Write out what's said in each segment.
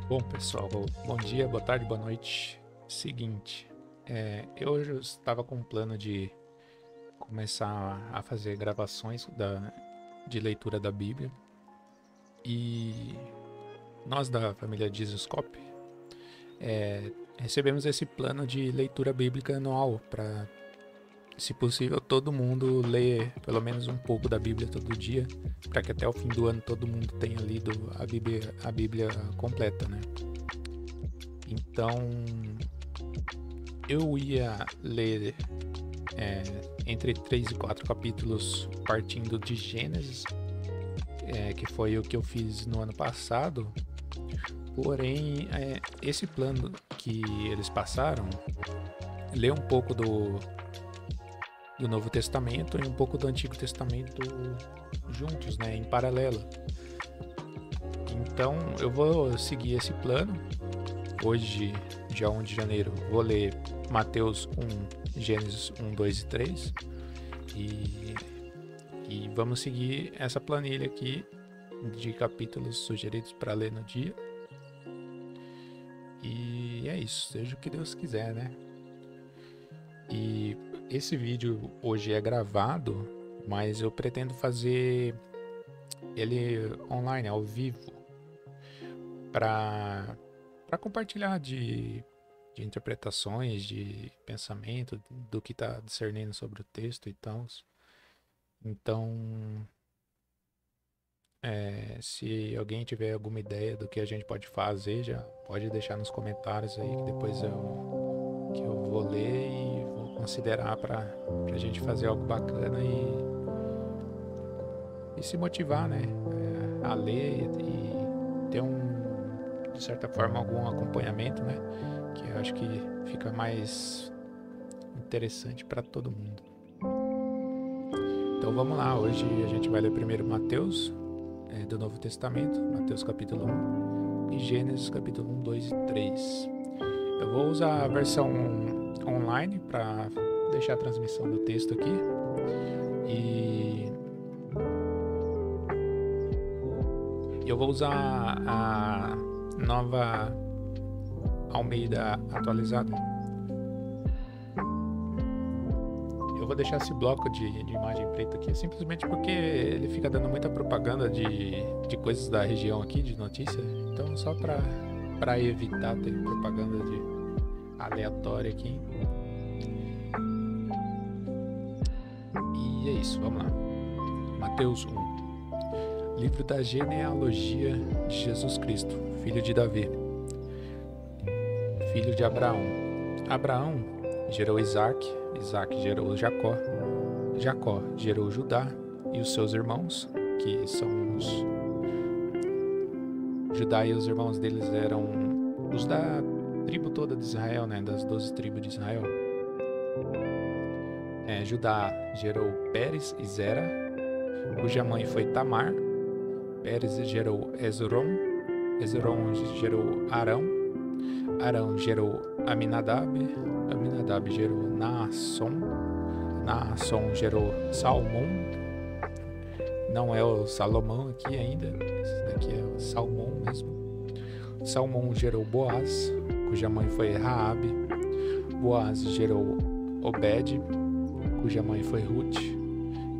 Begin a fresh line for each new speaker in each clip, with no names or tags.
Bom, pessoal, bom dia, boa tarde, boa noite. Seguinte, eu já estava com um plano de começar a fazer gravações de leitura da Bíblia e nós da família Jesuscope recebemos esse plano de leitura bíblica anual para, se possível, todo mundo ler pelo menos um pouco da Bíblia todo dia, para que até o fim do ano todo mundo tenha lido a Bíblia completa, né? Então, eu ia ler é, entre 3 e 4 capítulos partindo de Gênesis, que foi o que eu fiz no ano passado. Porém, esse plano que eles passaram, ler um pouco do Novo Testamento e um pouco do Antigo Testamento juntos, né, em paralelo. Então, eu vou seguir esse plano. Hoje, dia 1 de janeiro, vou ler Mateus 1, Gênesis 1, 2 e 3. E vamos seguir essa planilha aqui de capítulos sugeridos para ler no dia. E é isso, seja o que Deus quiser, né? E esse vídeo hoje é gravado, mas eu pretendo fazer ele online, ao vivo, para compartilhar de interpretações, de pensamento, do que está discernindo sobre o texto e tal. Então, se alguém tiver alguma ideia do que a gente pode fazer, já pode deixar nos comentários aí, que depois eu vou ler e vou considerar para a gente fazer algo bacana e se motivar, né? A ler e ter de certa forma, algum acompanhamento, né? Que eu acho que fica mais interessante para todo mundo. Então vamos lá, hoje a gente vai ler primeiro Mateus, do Novo Testamento, Mateus capítulo 1 e Gênesis capítulo 1, 2 e 3. Eu vou usar a versão online para deixar a transmissão do texto aqui e eu vou usar a nova Almeida atualizada. Eu vou deixar esse bloco de imagem preta aqui simplesmente porque ele fica dando muita propaganda de coisas da região aqui, de notícia. Então, só para evitar ter propaganda de aleatória aqui. E é isso, vamos lá. Mateus 1. Livro da genealogia de Jesus Cristo, filho de Davi, filho de Abraão. Abraão gerou Isaac, Isaac gerou Jacó, Jacó gerou Judá e os seus irmãos, que são os... Judá e os irmãos deles eram os da tribo toda de Israel, né? Das 12 tribos de Israel. Judá gerou Pérez e Zera, cuja mãe foi Tamar. Pérez gerou Esrom, Esrom gerou Arão, Arão gerou Aminadab, Aminadab gerou Naasson, Naasson gerou Salmão, não é o Salomão aqui ainda, esse daqui é o Salmão mesmo. Salmão gerou Boaz, cuja mãe foi Raabe, Boaz gerou Obed, cuja mãe foi Ruth,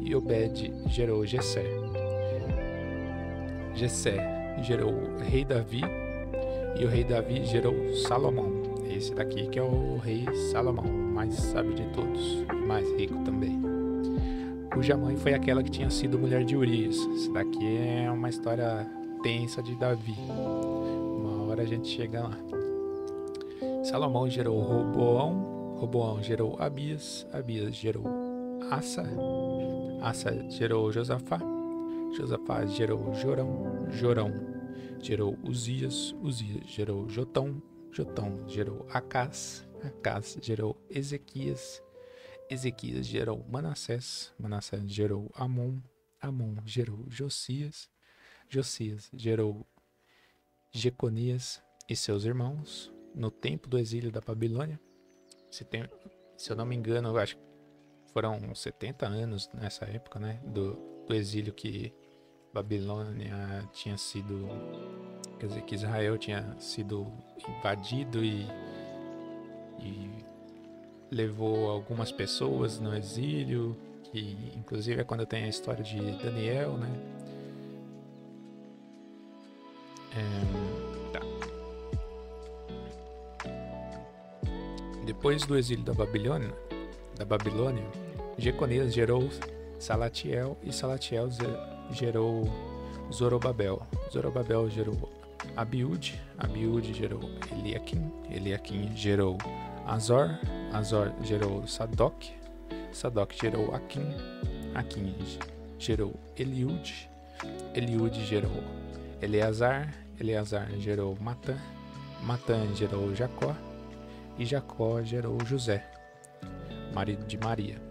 e Obed gerou Jessé. Jessé gerou o rei Davi, e o rei Davi gerou Salomão. Esse daqui que é o rei Salomão, o mais sábio de todos, e mais rico também. Cuja mãe foi aquela que tinha sido mulher de Urias. Esse daqui é uma história tensa de Davi. Uma hora a gente chega lá. Salomão gerou Roboão, Roboão gerou Abias, Abias gerou Asa, Asa gerou Josafá, Josafá gerou Jorão, Jorão gerou Uzias, Uzias gerou Jotão, Jotão gerou Acás, Acás gerou Ezequias, Ezequias gerou Manassés, Manassés gerou Amon, Amon gerou Josias, Josias gerou Jeconias e seus irmãos no tempo do exílio da Babilônia. Se eu não me engano, eu acho que foram 70 anos nessa época, né, do exílio que Babilônia tinha sido, quer dizer, que Israel tinha sido invadido e levou algumas pessoas no exílio, que inclusive é quando tem a história de Daniel, né? Tá. Depois do exílio da Babilônia, Jeconias gerou Salatiel e Salatiel gerou Zorobabel. Zorobabel gerou Abiúde gerou Eliaquim gerou Azor gerou Sadoc gerou Aquim gerou Eliúde gerou Eleazar gerou Matã gerou Jacó, e Jacó gerou José, marido de Maria,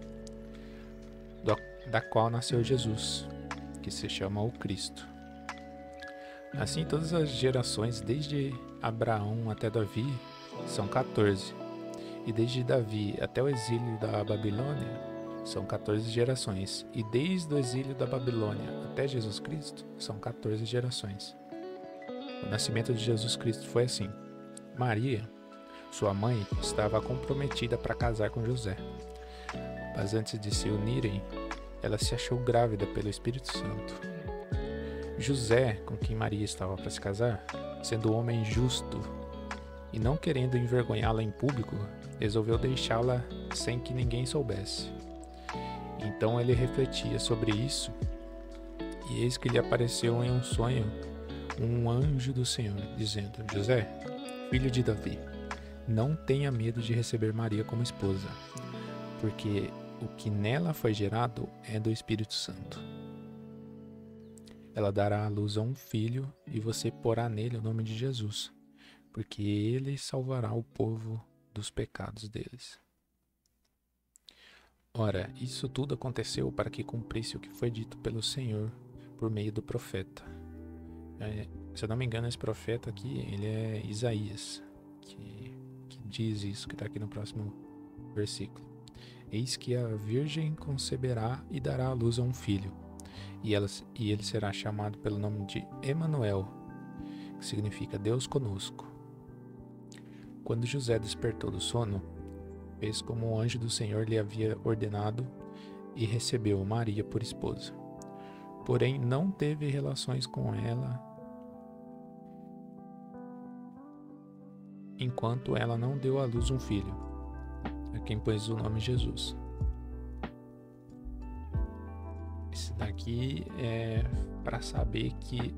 da qual nasceu Jesus, que se chama o Cristo. Assim, todas as gerações, desde Abraão até Davi, são 14. E desde Davi até o exílio da Babilônia, são 14 gerações. E desde o exílio da Babilônia até Jesus Cristo, são 14 gerações. O nascimento de Jesus Cristo foi assim. Maria, sua mãe, estava comprometida para casar com José. Mas antes de se unirem, ela se achou grávida pelo Espírito Santo. José, com quem Maria estava para se casar, sendo um homem justo e não querendo envergonhá-la em público, resolveu deixá-la sem que ninguém soubesse. Então ele refletia sobre isso, e eis que lhe apareceu em um sonho um anjo do Senhor, dizendo: José, filho de Davi, não tenha medo de receber Maria como esposa, porque o que nela foi gerado é do Espírito Santo. Ela dará à luz a um filho, e você porá nele o nome de Jesus, porque ele salvará o povo dos pecados deles. Ora, isso tudo aconteceu para que cumprisse o que foi dito pelo Senhor por meio do profeta. Se eu não me engano, esse profeta aqui, ele é Isaías, que diz isso, que está aqui no próximo versículo. Eis que a virgem conceberá e dará à luz a um filho, e ele será chamado pelo nome de Emanuel, que significa Deus conosco. Quando José despertou do sono, fez como o anjo do Senhor lhe havia ordenado e recebeu Maria por esposa. Porém, não teve relações com ela enquanto ela não deu à luz um filho, a quem pôs o nome Jesus. Esse daqui é para saber que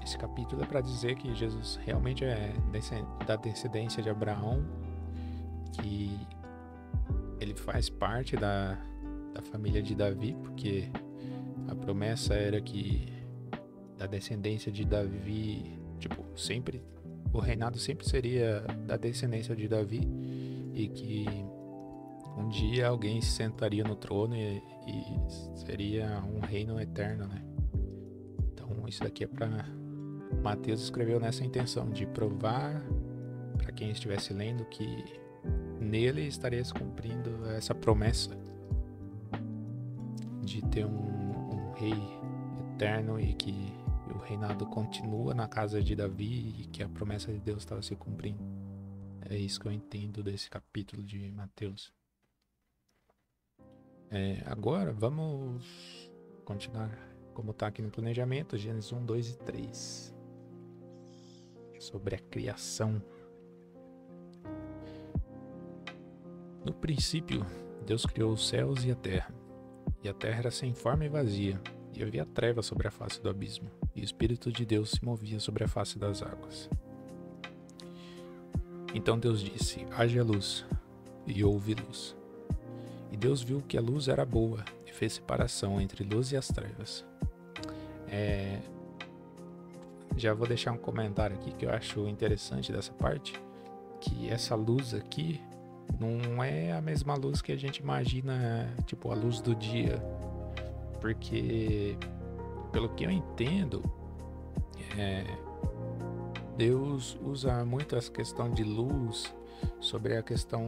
esse capítulo é para dizer que Jesus realmente é da descendência de Abraão, que ele faz parte da família de Davi, porque a promessa era que da descendência de Davi, sempre o reinado sempre seria da descendência de Davi, e que um dia alguém se sentaria no trono e seria um reino eterno, né? Então isso daqui é para Mateus escreveu nessa intenção de provar para quem estivesse lendo que nele estaria se cumprindo essa promessa de ter um rei eterno, e que o reinado continua na casa de Davi, e que a promessa de Deus estava se cumprindo. É isso que eu entendo desse capítulo de Mateus. Agora vamos continuar como está aqui no planejamento, Gênesis 1, 2 e 3. Sobre a criação. No princípio, Deus criou os céus e a terra era sem forma e vazia, e havia trevas sobre a face do abismo, e o Espírito de Deus se movia sobre a face das águas. Então Deus disse: haja luz, e houve luz. E Deus viu que a luz era boa, e fez separação entre luz e as trevas. Já vou deixar um comentário aqui que eu acho interessante dessa parte, que essa luz aqui não é a mesma luz que a gente imagina, a luz do dia, porque pelo que eu entendo, Deus usa muito essa questão de luz sobre a questão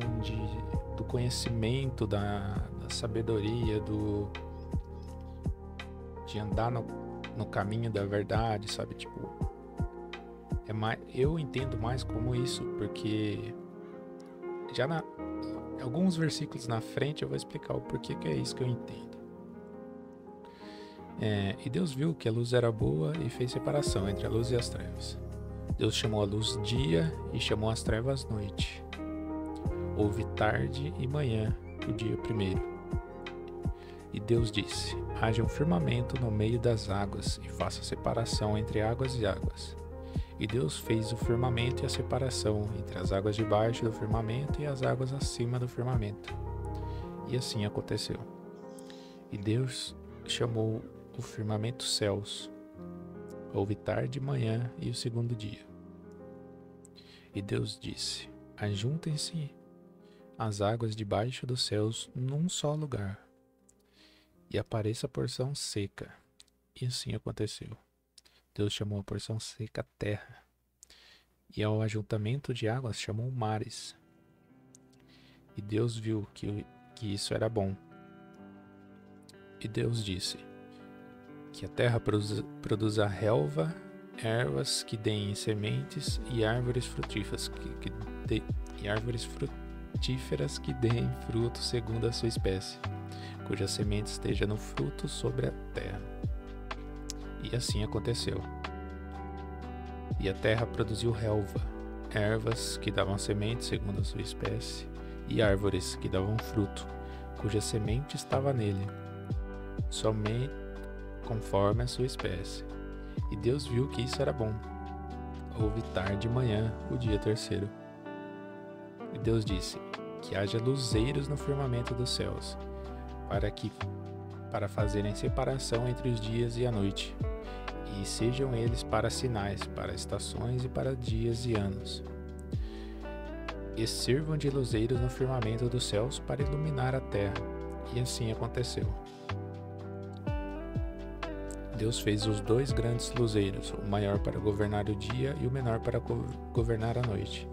do conhecimento, da sabedoria, de andar no caminho da verdade, sabe? Tipo, eu entendo mais como isso, porque já alguns versículos na frente eu vou explicar o porquê que é isso que eu entendo. E Deus viu que a luz era boa e fez separação entre a luz e as trevas. Deus chamou a luz dia e chamou as trevas noite. Houve tarde e manhã, o dia primeiro. E Deus disse: haja um firmamento no meio das águas e faça separação entre águas e águas. E Deus fez o firmamento e a separação entre as águas debaixo do firmamento e as águas acima do firmamento. E assim aconteceu. E Deus chamou o firmamento céus. Houve tarde e manhã e o segundo dia. E Deus disse: ajuntem-se as águas debaixo dos céus num só lugar, e apareça a porção seca. E assim aconteceu. Deus chamou a porção seca terra, e ao ajuntamento de águas chamou mares. E Deus viu que isso era bom. E Deus disse: que a terra produza relva, ervas que deem sementes e árvores frutíferas que deem fruto segundo a sua espécie, cuja semente esteja no fruto sobre a terra. E assim aconteceu. E a terra produziu relva, ervas que davam semente segundo a sua espécie, e árvores que davam fruto, cuja semente estava nele, somente conforme a sua espécie. E Deus viu que isso era bom. Houve tarde e manhã, o dia terceiro. E Deus disse: que haja luzeiros no firmamento dos céus, para fazerem separação entre os dias e a noite, e sejam eles para sinais, para estações e para dias e anos. E sirvam de luzeiros no firmamento dos céus para iluminar a terra. E assim aconteceu. Deus fez os 2 grandes luzeiros, o maior para governar o dia e o menor para governar a noite.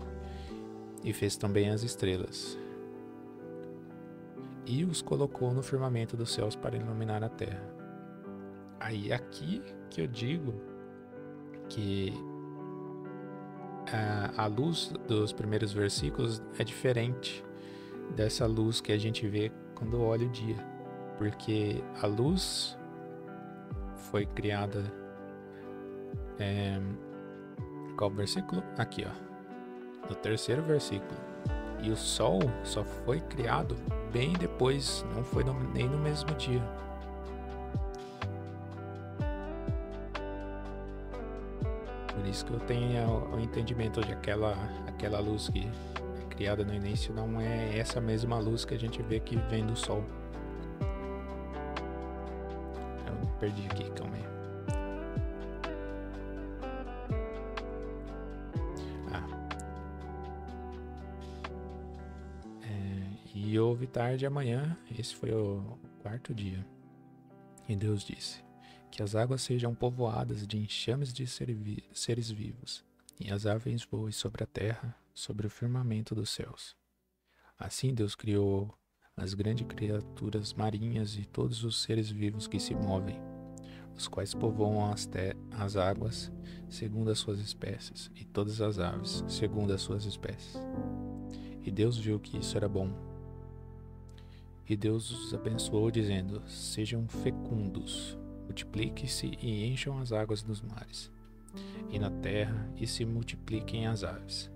E fez também as estrelas. E os colocou no firmamento dos céus para iluminar a terra. Aí aqui que eu digo que a luz dos primeiros versículos é diferente dessa luz que a gente vê quando olha o dia. Porque a luz foi criada... qual versículo? Aqui, ó. No terceiro versículo. E o sol só foi criado bem depois, não foi nem no mesmo dia. Por isso que eu tenho o entendimento de aquela luz que é criada no início não é essa mesma luz que a gente vê que vem do sol. Eu me perdi aqui, calma aí. E houve tarde e amanhã, esse foi o 4º dia. E Deus disse: que as águas sejam povoadas de enxames de seres vivos, e as aves voem sobre a terra, sobre o firmamento dos céus. Assim Deus criou as grandes criaturas marinhas e todos os seres vivos que se movem, os quais povoam as águas segundo as suas espécies, e todas as aves segundo as suas espécies. E Deus viu que isso era bom. E Deus os abençoou, dizendo: sejam fecundos, multipliquem-se e encham as águas dos mares, e na terra, e se multipliquem as aves.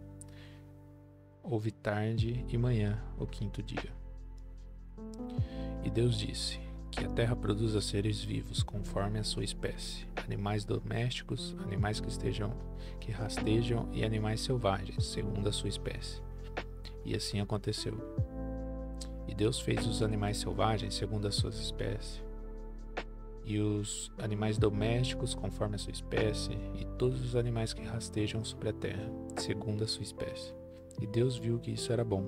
Houve tarde e manhã, o 5º dia. E Deus disse: que a terra produza seres vivos conforme a sua espécie, animais domésticos, animais que rastejam e animais selvagens, segundo a sua espécie. E assim aconteceu. E Deus fez os animais selvagens segundo as suas espécies, e os animais domésticos conforme a sua espécie, e todos os animais que rastejam sobre a terra, segundo a sua espécie. E Deus viu que isso era bom.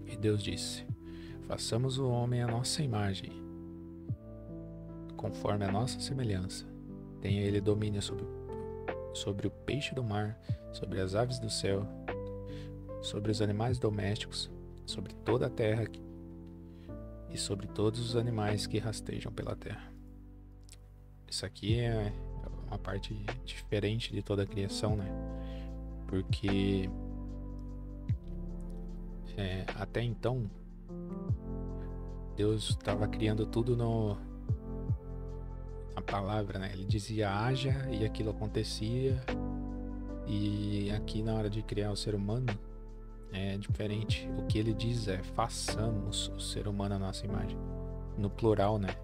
E Deus disse: façamos o homem à nossa imagem, conforme a nossa semelhança. Tenha ele domínio sobre o peixe do mar, sobre as aves do céu, sobre os animais domésticos, sobre toda a terra e sobre todos os animais que rastejam pela terra. Isso aqui é uma parte diferente de toda a criação, né? Porque até então Deus estava criando tudo na palavra, né? Ele dizia haja e aquilo acontecia. E aqui na hora de criar o ser humano é diferente. O que ele diz é façamos o ser humano à nossa imagem. No plural, né?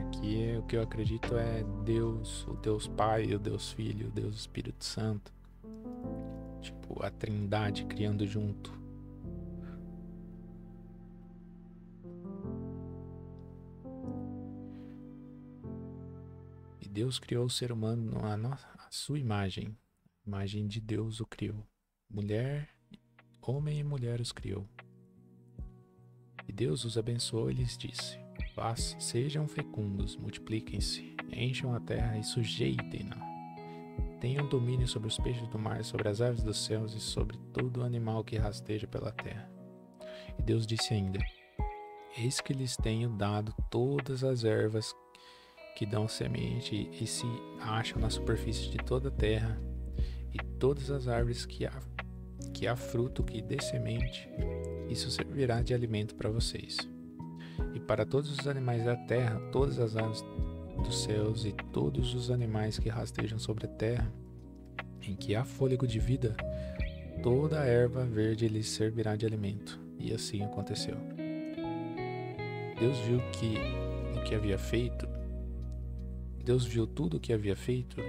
Aqui o que eu acredito é Deus, o Deus Pai, o Deus Filho, o Deus Espírito Santo. Tipo, a Trindade criando junto. E Deus criou o ser humano a sua imagem. A imagem de Deus o criou. Homem e mulher os criou. E Deus os abençoou e lhes disse: sejam fecundos, multipliquem-se, encham a terra e sujeitem-na. Tenham domínio sobre os peixes do mar, sobre as aves dos céus e sobre todo animal que rasteja pela terra. E Deus disse ainda: eis que lhes tenho dado todas as ervas que dão semente e se acham na superfície de toda a terra, e todas as árvores que há fruto que dê semente. Isso servirá de alimento para vocês. E para todos os animais da terra, todas as aves dos céus e todos os animais que rastejam sobre a terra, em que há fôlego de vida, toda a erva verde lhes servirá de alimento. E assim aconteceu. Deus viu tudo o que havia feito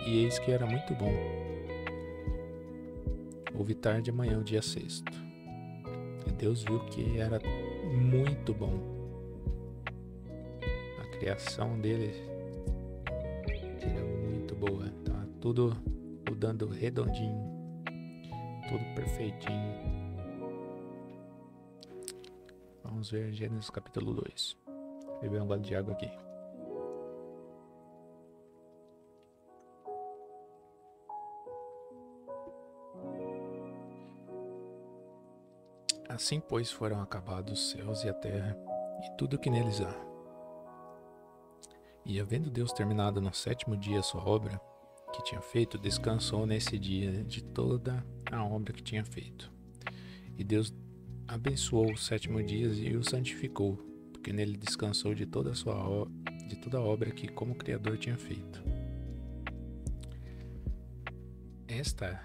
e eis que era muito bom. Houve tarde e amanhã o dia sexto. E Deus viu que era muito bom. A criação dele era muito boa. Tá tudo dando redondinho, tudo perfeitinho. Vamos ver Gênesis capítulo 2. Vou beber um gole de água aqui. Assim, pois, foram acabados os céus e a terra, e tudo o que neles há. E havendo Deus terminado no sétimo dia a sua obra que tinha feito, descansou nesse dia de toda a obra que tinha feito. E Deus abençoou o sétimo dia e o santificou, porque nele descansou de toda a obra que como Criador tinha feito. Esta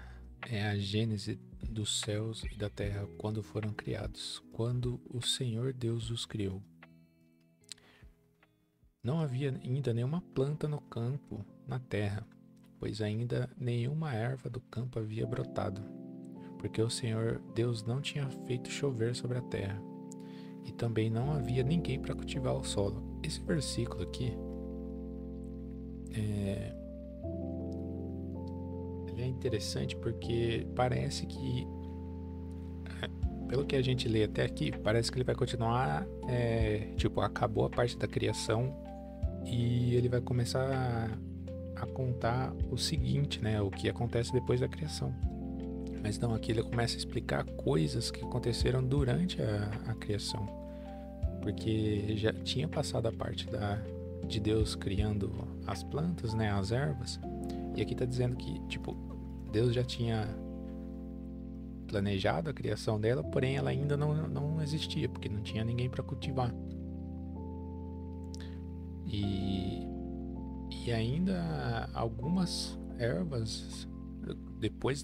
é a gênese dos céus e da terra quando foram criados, quando o Senhor Deus os criou. Não havia ainda nenhuma planta no campo, na terra, pois ainda nenhuma erva do campo havia brotado, porque o Senhor Deus não tinha feito chover sobre a terra, e também não havia ninguém para cultivar o solo. Esse versículo aqui ele é interessante porque parece que, pelo que a gente lê até aqui, parece que ele vai continuar, acabou a parte da criação e ele vai começar a contar o seguinte, né, o que acontece depois da criação. Mas não, aqui ele começa a explicar coisas que aconteceram durante a criação, porque já tinha passado a parte de Deus criando as plantas, né, as ervas, e aqui está dizendo que, Deus já tinha planejado a criação dela, porém ela ainda não existia, porque não tinha ninguém para cultivar. E ainda algumas ervas, depois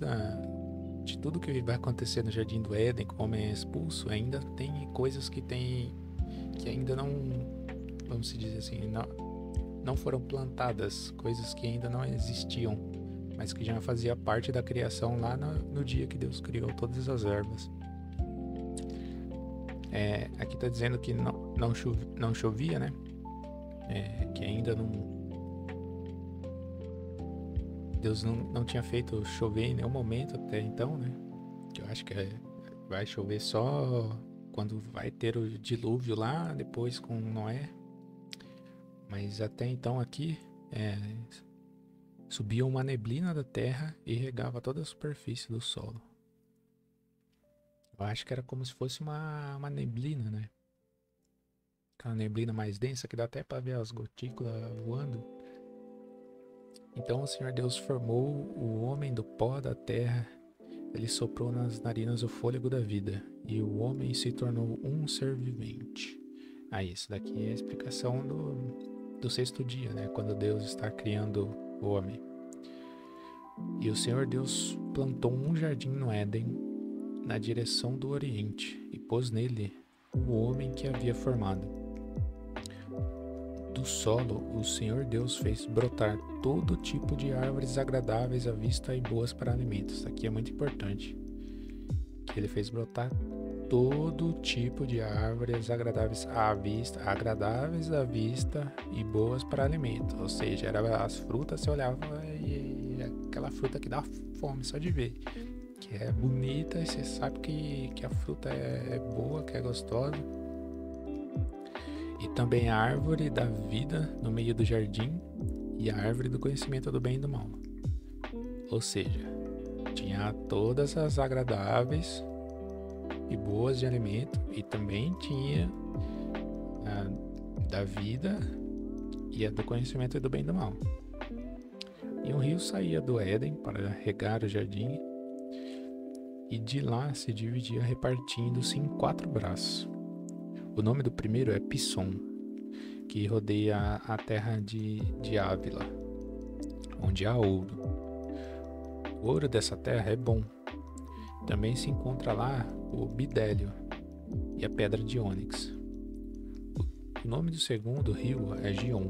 de tudo que vai acontecer no Jardim do Éden, como o homem é expulso, ainda tem coisas que ainda não, vamos dizer assim, não foram plantadas, coisas que ainda não existiam, mas que já fazia parte da criação lá no dia que Deus criou todas as ervas. Aqui está dizendo que não chovia, né? Que ainda Deus não tinha feito chover em nenhum momento até então, né? Eu acho que vai chover só quando vai ter o dilúvio lá, depois com Noé. Mas até então aqui subia uma neblina da terra e regava toda a superfície do solo. Eu acho que era como se fosse uma neblina, né? Aquela neblina mais densa que dá até para ver as gotículas voando. Então o Senhor Deus formou o homem do pó da terra. Ele soprou nas narinas o fôlego da vida, e o homem se tornou um ser vivente. Aí, isso daqui é a explicação do sexto dia, né? Quando Deus está criando o homem. E o Senhor Deus plantou um jardim no Éden, na direção do Oriente, e pôs nele o homem que havia formado. Do solo, o Senhor Deus fez brotar todo tipo de árvores agradáveis à vista e boas para alimentos. Isso aqui é muito importante. Que ele fez brotar todo tipo de árvores agradáveis à vista e boas para alimento. Ou seja, era as frutas, você olhava e aquela fruta que dá fome só de ver. Que é bonita e você sabe que a fruta é boa, que é gostosa. E também a árvore da vida no meio do jardim e a árvore do conhecimento do bem e do mal. Ou seja, tinha todas as agradáveis e boas de alimento, e também tinha a da vida e a do conhecimento do bem e do mal. E um rio saía do Éden para regar o jardim, e de lá se dividia repartindo-se em 4 braços. O nome do primeiro é Pisson, que rodeia a terra de Ávila, onde há ouro. O ouro dessa terra é bom. Também se encontra lá o bidélio e a pedra de ônix. O nome do segundo rio é Gion,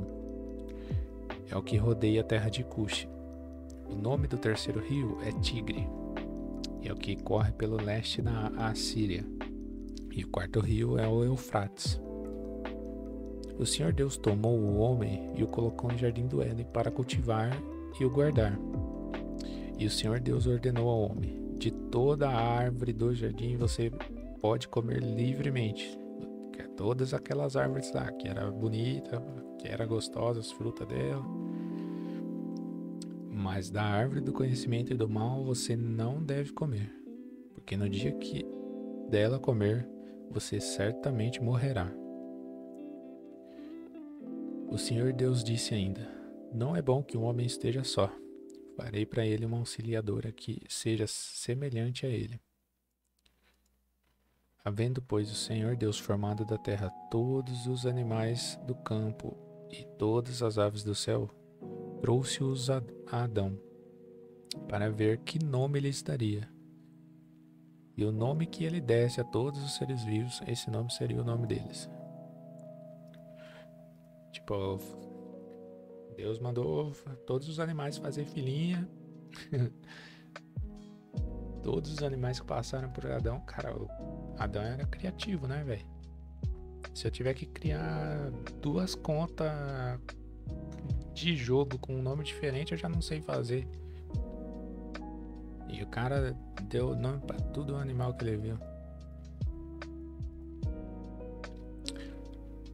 é o que rodeia a terra de Cush. O nome do terceiro rio é Tigre, é o que corre pelo leste da Assíria. E o quarto rio é o Eufrates. O Senhor Deus tomou o homem e o colocou no jardim do Éden para cultivar e o guardar. E o Senhor Deus ordenou ao homem: de toda a árvore do jardim você pode comer livremente. Todas aquelas árvores lá, que era bonita, que era gostosa, as frutas dela. Mas da árvore do conhecimento e do mal você não deve comer, porque no dia que dela comer, você certamente morrerá. O Senhor Deus disse ainda: não é bom que um homem esteja só. Farei para ele uma auxiliadora que seja semelhante a ele. Havendo, pois, o Senhor Deus formado da terra todos os animais do campo e todas as aves do céu, trouxe-os a Adão, para ver que nome lhes daria. E o nome que ele desse a todos os seres vivos, esse nome seria o nome deles. Tipo, Deus mandou todos os animais fazer filhinha. Todos os animais que passaram por Adão. Cara, Adão era criativo, né, velho? Se eu tiver que criar 2 contas de jogo com um nome diferente, eu já não sei fazer. E o cara deu nome pra tudo o animal que ele viu.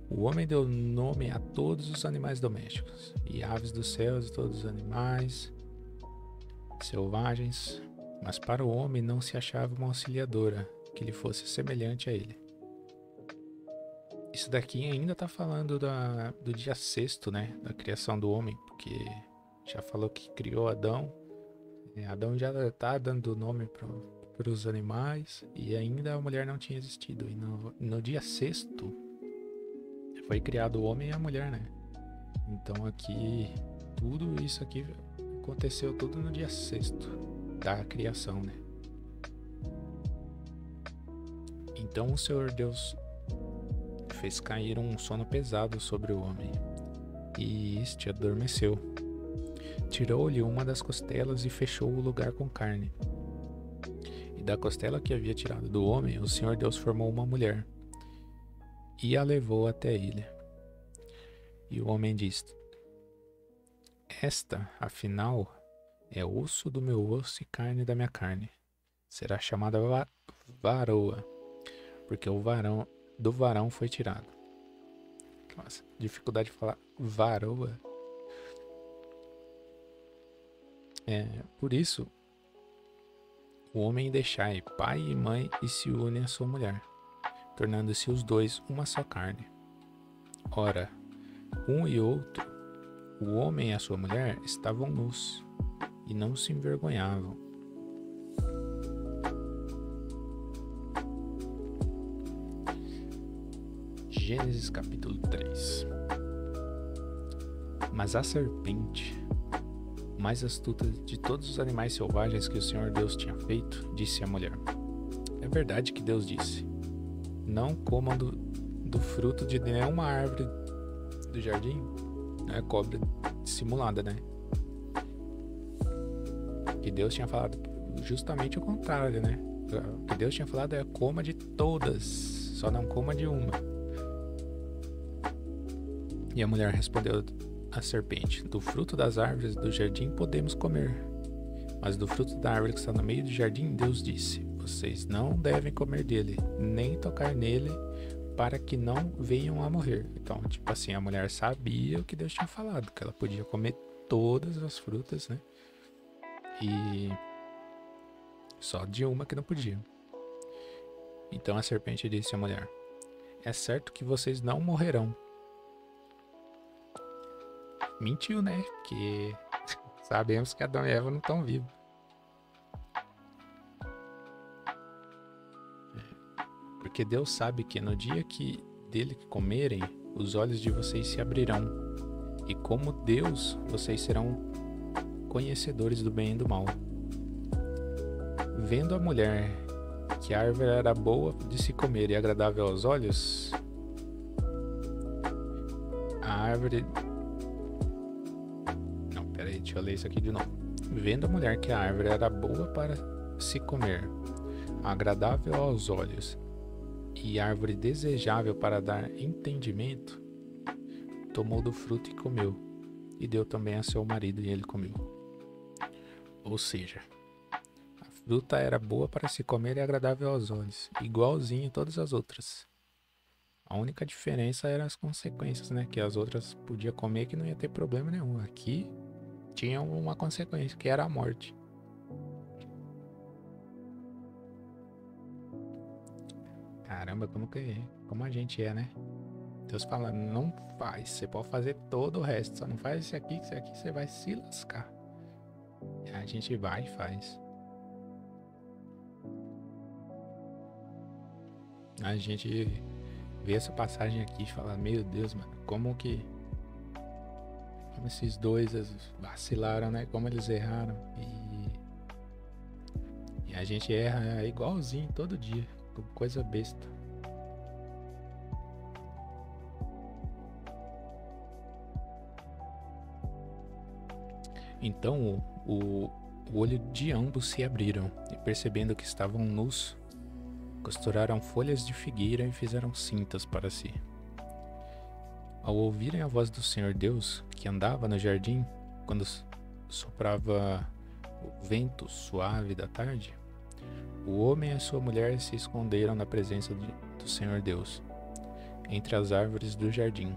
O homem deu nome a todos os animais domésticos, e aves dos céus e todos os animais selvagens, mas para o homem não se achava uma auxiliadora que lhe fosse semelhante a ele. Isso daqui ainda está falando do dia sexto, né, da criação do homem, porque já falou que criou Adão. Adão já está dando nome para os animais, e ainda a mulher não tinha existido. E no dia sexto foi criado o homem e a mulher, né? Então aqui, tudo isso aqui aconteceu tudo no dia sexto da criação, né? Então o Senhor Deus fez cair um sono pesado sobre o homem, e este adormeceu. Tirou-lhe uma das costelas e fechou o lugar com carne. E da costela que havia tirado do homem, o Senhor Deus formou uma mulher e a levou até ele. E o homem disse: esta, afinal, é osso do meu osso e carne da minha carne. Será chamada varoa, porque o varão do varão foi tirado. Nossa, dificuldade de falar varoa. Por isso, O homem deixai pai e mãe e se une à sua mulher, tornando-se os dois uma só carne. Ora, um e outro, o homem e a sua mulher, estavam nus e não se envergonhavam. Gênesis capítulo 3. Mas a serpente, mais astuta de todos os animais selvagens que o Senhor Deus tinha feito, disse à mulher: É verdade que Deus disse: Não comam do fruto de nenhuma árvore do jardim? É cobra dissimulada, né? Que Deus tinha falado justamente o contrário, né? O que Deus tinha falado é: coma de todas, só não coma de uma. E a mulher respondeu à serpente: Do fruto das árvores do jardim podemos comer, mas do fruto da árvore que está no meio do jardim, Deus disse: Vocês não devem comer dele, nem tocar nele, para que não venham a morrer. Então, tipo assim, a mulher sabia o que Deus tinha falado, que ela podia comer todas as frutas, né? E só de uma que não podia. Então a serpente disse à mulher: É certo que vocês não morrerão. Mentiu, né? Porque sabemos que Adão e Eva não estão vivos. Porque Deus sabe que no dia que dele comerem, os olhos de vocês se abrirão. E como Deus, vocês serão conhecedores do bem e do mal. Vendo a mulher que a árvore era boa de se comer e agradável aos olhos, a árvore... Não, peraí, deixa eu ler isso aqui de novo. Vendo a mulher que a árvore era boa para se comer, agradável aos olhos, e árvore desejável para dar entendimento, tomou do fruto e comeu, e deu também a seu marido, e ele comeu. Ou seja, a fruta era boa para se comer e agradável aos olhos, igualzinho a todas as outras. A única diferença eram as consequências, né? Que as outras podia comer que não ia ter problema nenhum. Aqui tinha uma consequência, que era a morte. Caramba, como a gente é, né? Deus fala: não faz, você pode fazer todo o resto, só não faz isso aqui, que isso aqui você vai se lascar. E a gente vai e faz. A gente vê essa passagem aqui e fala: meu Deus, mano, como esses dois vacilaram, né? Como eles erraram. E a gente erra igualzinho todo dia, coisa besta. Então o olho de ambos se abriram, e percebendo que estavam nus, costuraram folhas de figueira e fizeram cintas para si. Ao ouvirem a voz do Senhor Deus, que andava no jardim, quando soprava o vento suave da tarde, o homem e a sua mulher se esconderam na presença do Senhor Deus, entre as árvores do jardim.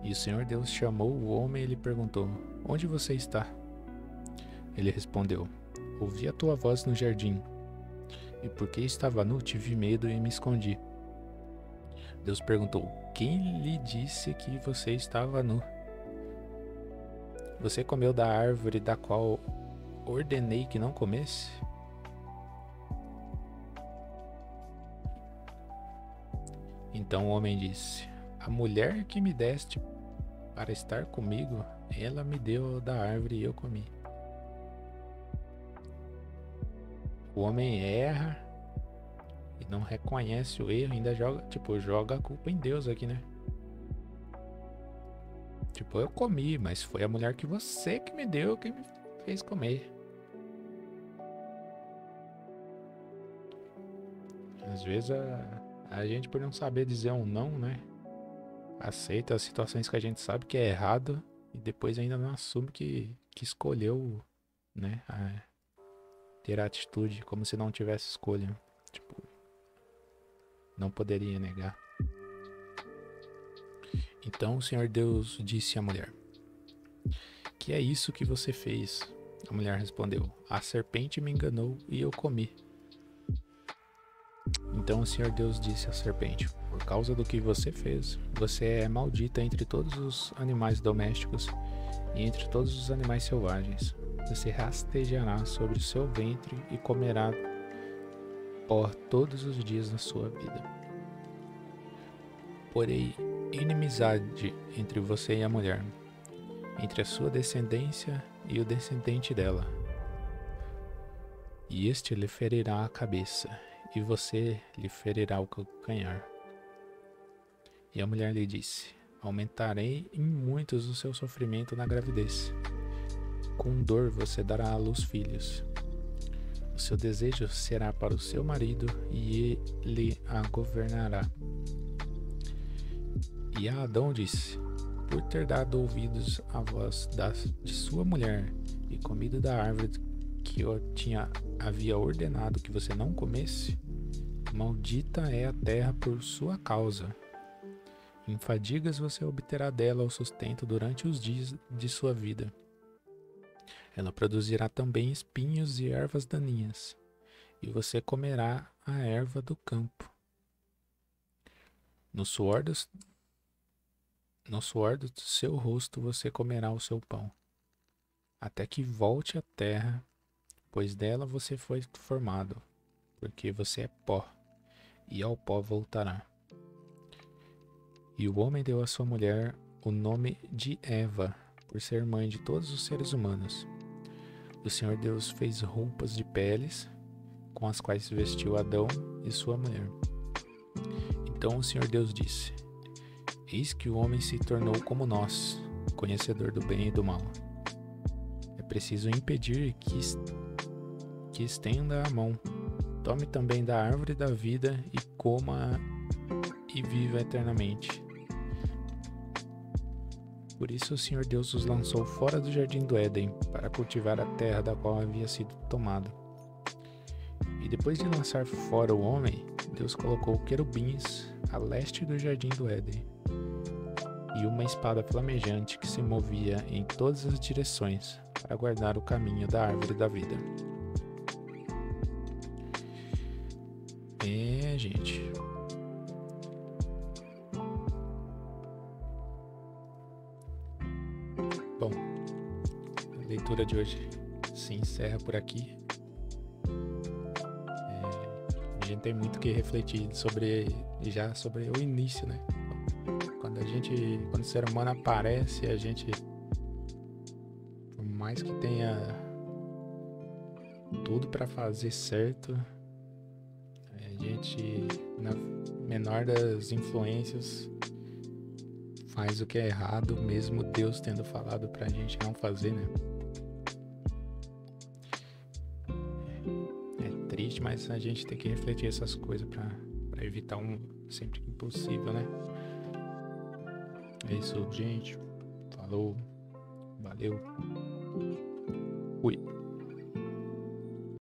E o Senhor Deus chamou o homem e lhe perguntou: Onde você está? Ele respondeu: Ouvi a tua voz no jardim, e porque estava nu, tive medo e me escondi. Deus perguntou: Quem lhe disse que você estava nu? Você comeu da árvore da qual ordenei que não comesse? Então o homem disse: A mulher que me deste para estar comigo, ela me deu da árvore e eu comi. O homem erra e não reconhece o erro, ainda joga a culpa em Deus aqui, né? Tipo, eu comi, mas foi a mulher que você que me deu, que me fez comer. Às vezes a gente, por não saber dizer um não, né? Aceita as situações que a gente sabe que é errado e depois ainda não assume que escolheu, né? Ter a atitude como se não tivesse escolha. Tipo, não poderia negar. Então o Senhor Deus disse à mulher: Que é isso que você fez? A mulher respondeu: a serpente me enganou e eu comi. Então o Senhor Deus disse à serpente: por causa do que você fez, você é maldita entre todos os animais domésticos e entre todos os animais selvagens. Você rastejará sobre o seu ventre e comerá pó todos os dias da sua vida. Porém, inimizade entre você e a mulher, entre a sua descendência e o descendente dela. E este lhe ferirá a cabeça, e você lhe ferirá o calcanhar. E a mulher lhe disse: aumentarei em muitos o seu sofrimento na gravidez. Com dor você dará à luz filhos. O seu desejo será para o seu marido, e ele a governará. E a Adão disse: por ter dado ouvidos à voz de sua mulher e comido da árvore que eu havia ordenado que você não comesse, maldita é a terra por sua causa. Em fadigas você obterá dela o sustento durante os dias de sua vida. Ela produzirá também espinhos e ervas daninhas, e você comerá a erva do campo. No suor do seu rosto você comerá o seu pão, até que volte à terra, pois dela você foi formado, porque você é pó, e ao pó voltará. E o homem deu à sua mulher o nome de Eva, por ser mãe de todos os seres humanos. O Senhor Deus fez roupas de peles, com as quais vestiu Adão e sua mulher. Então o Senhor Deus disse: eis que o homem se tornou como nós, conhecedor do bem e do mal. É preciso impedir que estenda a mão. Tome também da árvore da vida e coma e viva eternamente. Por isso o Senhor Deus os lançou fora do jardim do Éden, para cultivar a terra da qual havia sido tomado. E depois de lançar fora o homem, Deus colocou querubins a leste do jardim do Éden, e uma espada flamejante que se movia em todas as direções, para guardar o caminho da árvore da vida. Gente. Bom, a leitura de hoje se encerra por aqui. A gente tem muito que refletir sobre o início, né? Quando o ser humano aparece, a gente, por mais que tenha tudo para fazer certo, a gente, na menor das influências, faz o que é errado, mesmo Deus tendo falado pra gente não fazer, né? É triste, mas a gente tem que refletir essas coisas pra evitar sempre que possível, né? É isso, gente. Falou. Valeu. Fui.